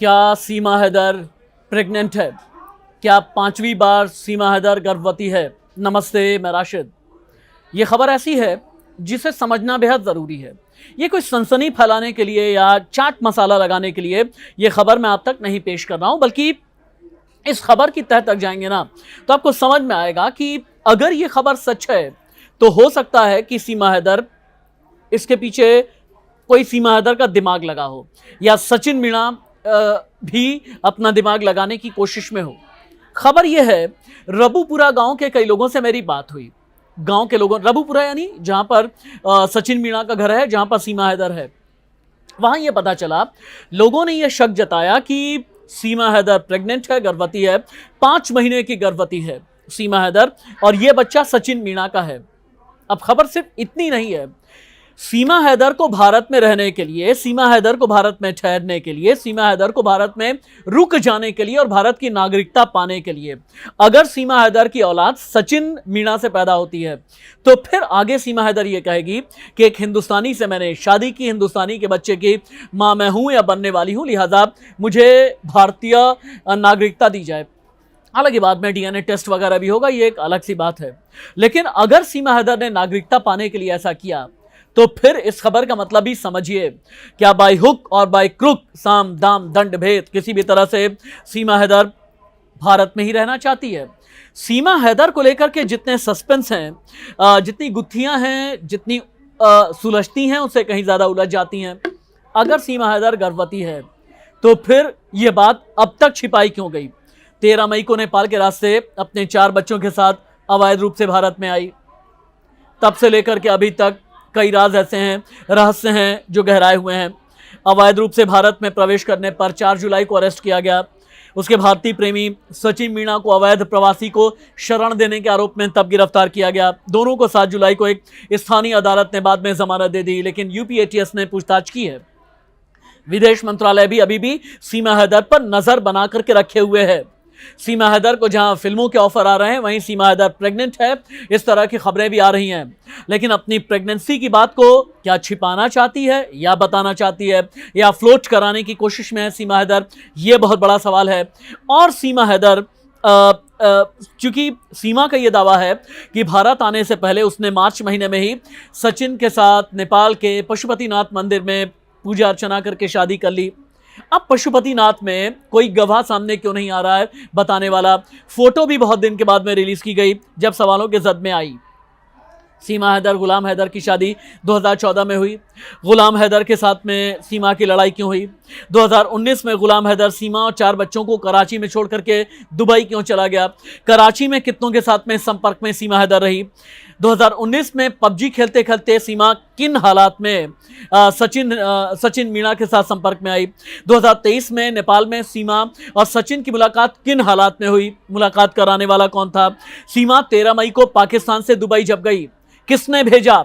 क्या सीमा हैदर प्रेग्नेंट है? क्या 5वीं बार सीमा हैदर गर्भवती है? नमस्ते, मैं राशिद। ये खबर ऐसी है जिसे समझना बेहद ज़रूरी है। ये कोई सनसनी फैलाने के लिए या चाट मसाला लगाने के लिए ये खबर मैं आप तक नहीं पेश कर रहा हूँ, बल्कि इस खबर की तह तक जाएंगे ना तो आपको समझ में आएगा कि अगर ये खबर सच है तो हो सकता है कि सीमा हैदर, इसके पीछे कोई सीमा हैदर का दिमाग लगा हो, या सचिन मीणा भी अपना दिमाग लगाने की कोशिश में हो। खबर यह है, रबुपुरा गांव के कई लोगों से मेरी बात हुई। गांव के लोगों, रबुपुरा यानी जहां पर सचिन मीणा का घर है, जहां पर सीमा हैदर है, वहां यह पता चला, लोगों ने यह शक जताया कि सीमा हैदर प्रेग्नेंट है, गर्भवती है। 5 महीने की गर्भवती है सीमा हैदर, और यह बच्चा सचिन मीणा का है। अब खबर सिर्फ इतनी नहीं है। सीमा हैदर को भारत में रहने के लिए, सीमा हैदर को भारत में ठहरने के लिए, सीमा हैदर को भारत में रुक जाने के लिए और भारत की नागरिकता पाने के लिए, अगर सीमा हैदर की औलाद सचिन मीणा से पैदा होती है तो फिर आगे सीमा हैदर ये कहेगी कि एक हिंदुस्तानी से मैंने शादी की, हिंदुस्तानी के बच्चे की मां मैं हूं या बनने वाली हूं, लिहाजा मुझे भारतीय नागरिकता दी जाए। हालांकि बाद में डीएनए टेस्ट वगैरह भी होगा, ये एक अलग सी बात है। लेकिन अगर सीमा हैदर ने नागरिकता पाने के लिए ऐसा किया तो फिर इस खबर का मतलब ही समझिए। क्या बाय हुक और बाय क्रुक, साम दाम दंड भेद, किसी भी तरह से सीमा हैदर भारत में ही रहना चाहती है। सीमा हैदर को लेकर के जितने सस्पेंस हैं, जितनी गुत्थियां हैं, जितनी सुलझती हैं, उससे कहीं ज्यादा उलझ जाती हैं। अगर सीमा हैदर गर्भवती है तो फिर यह बात अब तक छिपाई क्यों गई? 13 मई को नेपाल के रास्ते अपने 4 बच्चों के साथ अवैध रूप से भारत में आई। तब से लेकर के अभी तक कई राज ऐसे हैं, रहस्य हैं जो गहराए हुए हैं। अवैध रूप से भारत में प्रवेश करने पर 4 जुलाई को अरेस्ट किया गया। उसके भारतीय प्रेमी सचिन मीणा को अवैध प्रवासी को शरण देने के आरोप में तब गिरफ्तार किया गया। दोनों को 7 जुलाई को एक स्थानीय अदालत ने बाद में जमानत दे दी, लेकिन यूपी एटीएस ने पूछताछ की है। विदेश मंत्रालय भी अभी भी सीमा हैदर पर नजर बना करके रखे हुए है। सीमा हैदर को जहां फिल्मों के ऑफर आ रहे हैं, वहीं सीमा हैदर प्रेग्नेंट है, इस तरह की खबरें भी आ रही हैं। लेकिन अपनी प्रेगनेंसी की बात को क्या छिपाना चाहती है या बताना चाहती है या फ्लोट कराने की कोशिश में है सीमा हैदर, यह बहुत बड़ा सवाल है। और सीमा हैदर, चूंकि सीमा का यह दावा है कि भारत आने से पहले उसने मार्च महीने में ही सचिन के साथ नेपाल के पशुपतिनाथ मंदिर में पूजा अर्चना करके शादी कर ली। अब पशुपतिनाथ में कोई गवाह सामने क्यों नहीं आ रहा है बताने वाला? फोटो भी बहुत दिन के बाद में रिलीज की गई, जब सवालों के जद में आई। सीमा हैदर गुलाम हैदर की शादी 2014 में हुई। गुलाम हैदर के साथ में सीमा की लड़ाई क्यों हुई? 2019 में गुलाम हैदर सीमा और 4 बच्चों को कराची में छोड़ करके दुबई क्यों चला गया? कराची में कितनों के साथ में संपर्क में सीमा हैदर रही? 2019 में पबजी खेलते खेलते सीमा किन हालात में सचिन मीणा के साथ संपर्क में आई? 2023 में नेपाल में सीमा और सचिन की मुलाकात किन हालात में हुई? मुलाकात कराने वाला कौन था? सीमा 13 मई को पाकिस्तान से दुबई जब गई, किसने भेजा?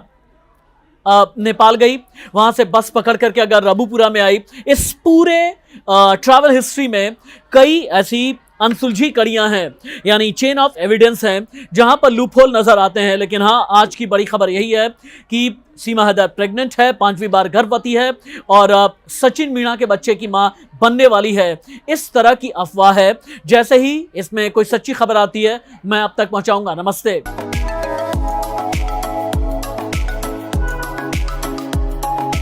नेपाल गई, वहां से बस पकड़ करके अगर रबुपुरा में आई। इस पूरे ट्रैवल हिस्ट्री में कई ऐसी अनसुलझी कड़ियां हैं, यानी चेन ऑफ एविडेंस हैं, जहां पर लूपहोल नजर आते हैं। लेकिन हाँ, आज की बड़ी खबर यही है कि सीमा हैदर प्रेग्नेंट है, 5वीं बार गर्भवती है और सचिन मीणा के बच्चे की मां बनने वाली है। इस तरह की अफवाह है। जैसे ही इसमें कोई सच्ची खबर आती है मैं आप तक पहुंचाऊंगा। नमस्ते।